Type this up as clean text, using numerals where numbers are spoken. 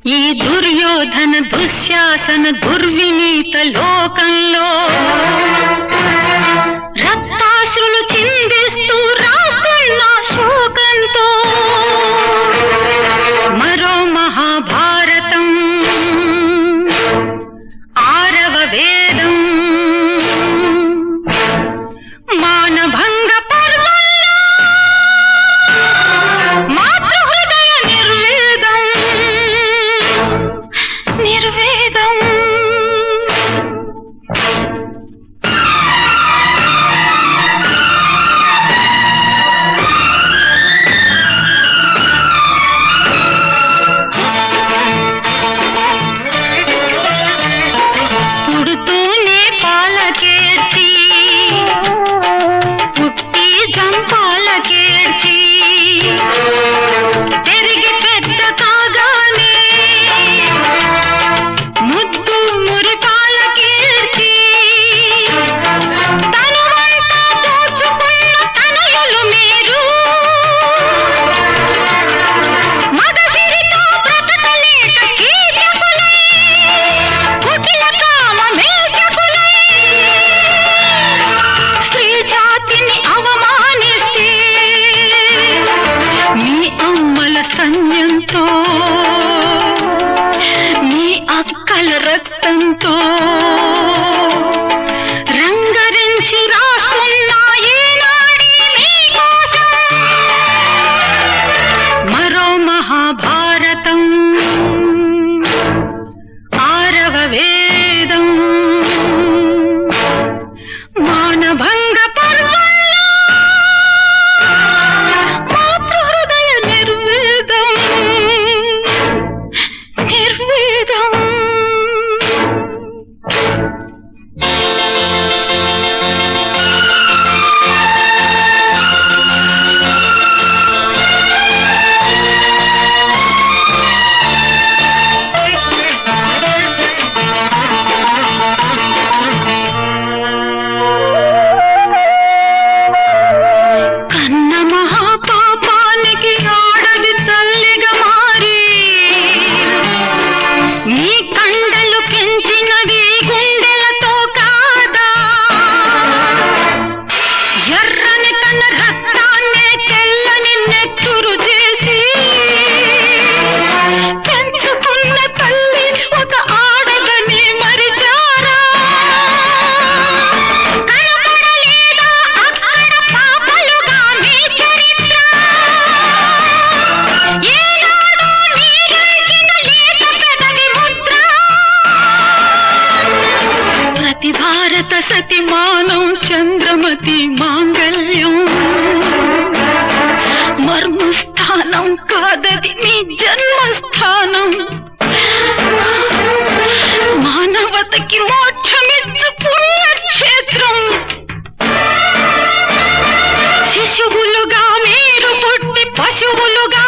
ఈ దుర్యోధన దుశ్శాసన దుర్వినీత లోకంలో రక్తాశ్రులు చిందిస్తూ రాస్తున్న శోకంతో మరో మహాభారతం ఆరవ వేదం మానభంగ పర్వంలో మాతృహృదయ నిర్వేదం నిర్వేదం పుడుతూనే పాలకేర్చి పుట్టి జంపాలకేర్చి పెరిగి పెద్ద కాగానే ముద్దు మురిపాలకేర్చి తనువంతా దోచుకున్న తనయులు మీరు మగసిరితో బ్రతకలేక కీచకులై కుటిల కామ మేచకులై స్త్రీ జాతిని అవమానిస్తే మీ అమ్మల సైన్యంతో మీ అక్కల రక్తంతో రంగరించి రాస్తున్న ఈనాడి మీకోసం మరో మహాభారతం ఆరవ వేదం మానభంగ పర్వంలో మాతృహృదయ నిర్వేదం నిర్వేదం కన్న మహాపాపానికి ఆడది తల్లిగా మారి నీ కండలు పెంచినది గుండెలతో కాదా ఎర్రని తన రక్తాన్నే తెల్లని నెత్తురు చేసి పెంచుకున్న తల్లి ఒక ఆడదని మరిచారా కనపడలేదా అక్కడ పాపలుగా మీ చరిత్ర ఏనాడో మీరంచిన లేత పెదవి ముద్ర ప్రతి భారత సతిమానం చంద్రమతి మాంగళ్యం మర్మస్థానం కాదది మీ జన్మస్థానం మానవతకి మోక్షమిచ్చు పుణ్యక్షేత్రం శిశువులుగా మీరు పుట్టి పశువులుగా